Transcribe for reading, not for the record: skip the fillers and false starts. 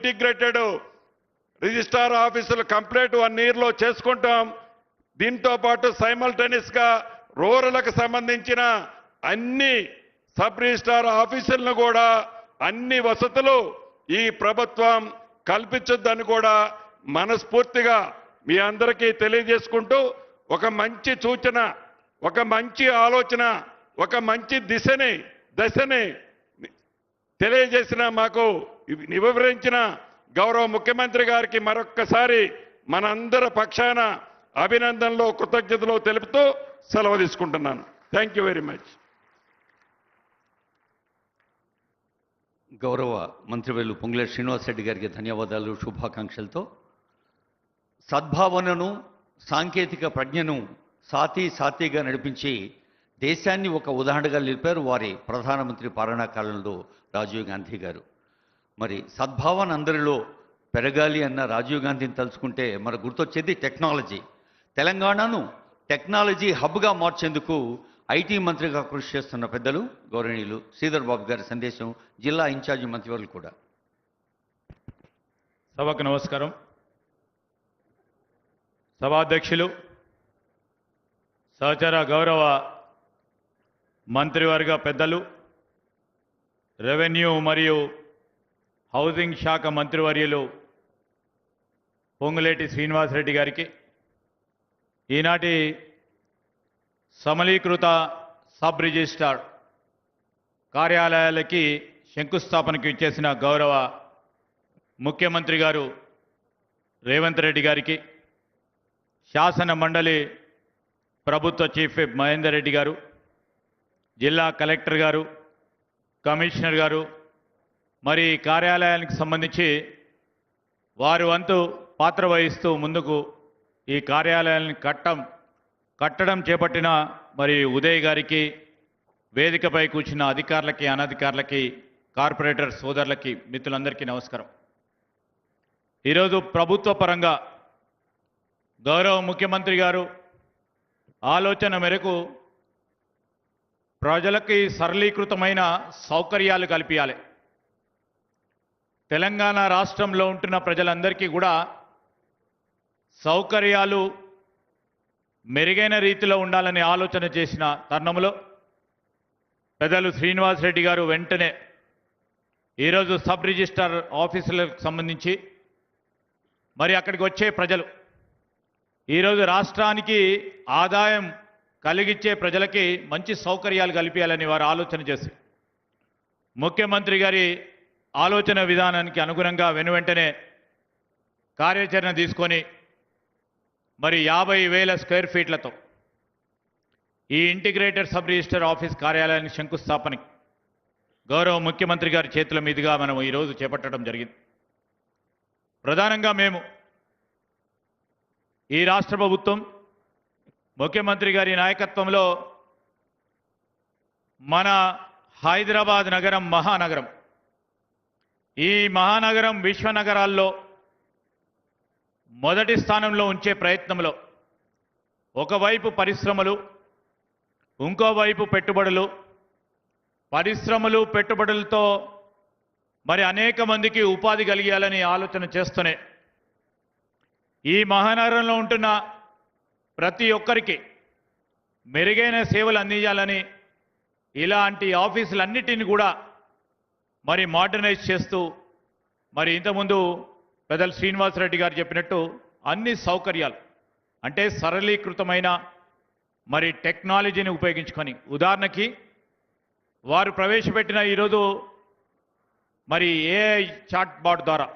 Integrated registrar ఆఫీసులు complete 1 year లో చేసుకుంటాం. దీంతో పాటు సైమల్టేనియస్ గా రూరల్కి సంబంధించిన అన్ని సబ్ రిజిస్ట్రార్ ఆఫీసులను కూడా అన్ని వసతులు ఈ ప్రభుత్వం కల్పించొద్దని కూడా మనస్ఫూర్తిగా మీ అందరికీ తెలియజేసుకుంటూ ఒక మంచి సూచన, ఒక మంచి ఆలోచన, ఒక మంచి దశని తెలియజేసిన మాకు వివరించిన గౌరవ ముఖ్యమంత్రి గారికి మరొక్కసారి మనందరి పక్షాన అభినందనలు, కృతజ్ఞతలు తెలుపుతూ సెలవు తీసుకుంటున్నాను. Thank you very much. గౌరవ మంత్రివర్యులు పొంగులేటి శ్రీనివాసరెడ్డి గారికి ధన్యవాదాలు, శుభాకాంక్షలతో. సద్భావనను, సాంకేతిక ప్రజ్ఞను సాతిగా నడిపించి దేశాన్ని ఒక ఉదాహరణగా నిలిపారు వారి ప్రధానమంత్రి పాలనా కాలంలో రాజీవ్ గాంధీ గారు. మరి సద్భావన అందరిలో పెరగాలి అన్న రాజీవ్ గాంధీని తలుచుకుంటే మనకు గుర్తొచ్చేది టెక్నాలజీ. తెలంగాణను టెక్నాలజీ హబ్గా మార్చేందుకు ఐటీ మంత్రిగా కృషి చేస్తున్న పెద్దలు గౌరవనీయులు శ్రీధర్ బాబు గారి సందేశం జిల్లా ఇన్ఛార్జి మంత్రివర్యులు కూడా. సభకు నమస్కారం. సభాధ్యక్షులు, సహచర గౌరవ మంత్రివర్గ పెద్దలు, రెవెన్యూ మరియు హౌసింగ్ శాఖ మంత్రివర్యులు పొంగులేటి శ్రీనివాసరెడ్డి గారికి, ఈనాటి సమలీకృత సబ్ రిజిస్ట్రార్ కార్యాలయాలకి శంకుస్థాపనకు ఇచ్చేసిన గౌరవ ముఖ్యమంత్రి గారు రేవంత్ రెడ్డి గారికి, శాసన మండలి ప్రభుత్వ చీఫ్ విప్ మహేందర్ రెడ్డి గారు, జిల్లా కలెక్టర్ గారు, కమిషనర్ గారు, మరి కార్యాలయానికి సంబంధించి వారు వంతు పాత్ర వహిస్తూ ముందుకు ఈ కార్యాలయాన్ని కట్టడం చేపట్టిన మరి ఉదయ్ గారికి, వేదికపై కూర్చున్న అధికారులకి, అనధికారులకి, కార్పొరేటర్ సోదరులకి, మిత్రులందరికీ నమస్కారం. ఈరోజు ప్రభుత్వ పరంగా గౌరవ ముఖ్యమంత్రి గారు ఆలోచన మేరకు ప్రజలకి సరళీకృతమైన సౌకర్యాలు కల్పించాలి. తెలంగాణ రాష్ట్రంలో ఉంటున్న ప్రజలందరికీ కూడా సౌకర్యాలు మెరుగైన రీతిలో ఉండాలని ఆలోచన చేసిన తరుణంలో పెద్దలు శ్రీనివాసరెడ్డి గారు వెంటనే ఈరోజు సబ్ రిజిస్ట్రార్ ఆఫీసులకు సంబంధించి మరి అక్కడికి వచ్చే ప్రజలు ఈరోజు రాష్ట్రానికి ఆదాయం కలిగించే ప్రజలకి మంచి సౌకర్యాలు కల్పించాలని వారు ఆలోచన చేసి ముఖ్యమంత్రి గారి ఆలోచన విధానానికి అనుగుణంగా వెనువెంటనే కార్యాచరణ తీసుకొని మరి 50,000 స్క్వేర్ ఫీట్లతో ఈ ఇంటిగ్రేటెడ్ సబ్ రిజిస్టర్ ఆఫీస్ కార్యాలయానికి శంకుస్థాపనకి గౌరవ ముఖ్యమంత్రి గారి చేతుల మీదుగా మనం ఈరోజు చేపట్టడం జరిగింది. ప్రధానంగా మేము ఈ రాష్ట్ర ప్రభుత్వం ముఖ్యమంత్రి గారి నాయకత్వంలో మన హైదరాబాద్ నగరం మహానగరం, ఈ మహానగరం విశ్వనగరాల్లో మొదటి స్థానంలో ఉంచే ప్రయత్నంలో ఒకవైపు పరిశ్రమలు, ఇంకోవైపు పెట్టుబడులు, పరిశ్రమలు పెట్టుబడులతో మరి అనేక మందికి ఉపాధి కలిగాలని ఆలోచన చేస్తూనే ఈ మహానగరంలో ఉంటున్న ప్రతి ఒక్కరికి మెరుగైన సేవలు అందించాలని ఇలాంటి ఆఫీసులన్నిటిని కూడా మరి మోడర్నైజ్ చేస్తూ మరి ఇంతకుముందు పెద్దలు శ్రీనివాసరెడ్డి గారు చెప్పినట్టు అన్ని సౌకర్యాలు అంటే సరళీకృతమైన మరి టెక్నాలజీని ఉపయోగించుకొని, ఉదాహరణకి వారు ప్రవేశపెట్టిన ఈరోజు మరి ఏఐ చాట్ బాట్ ద్వారా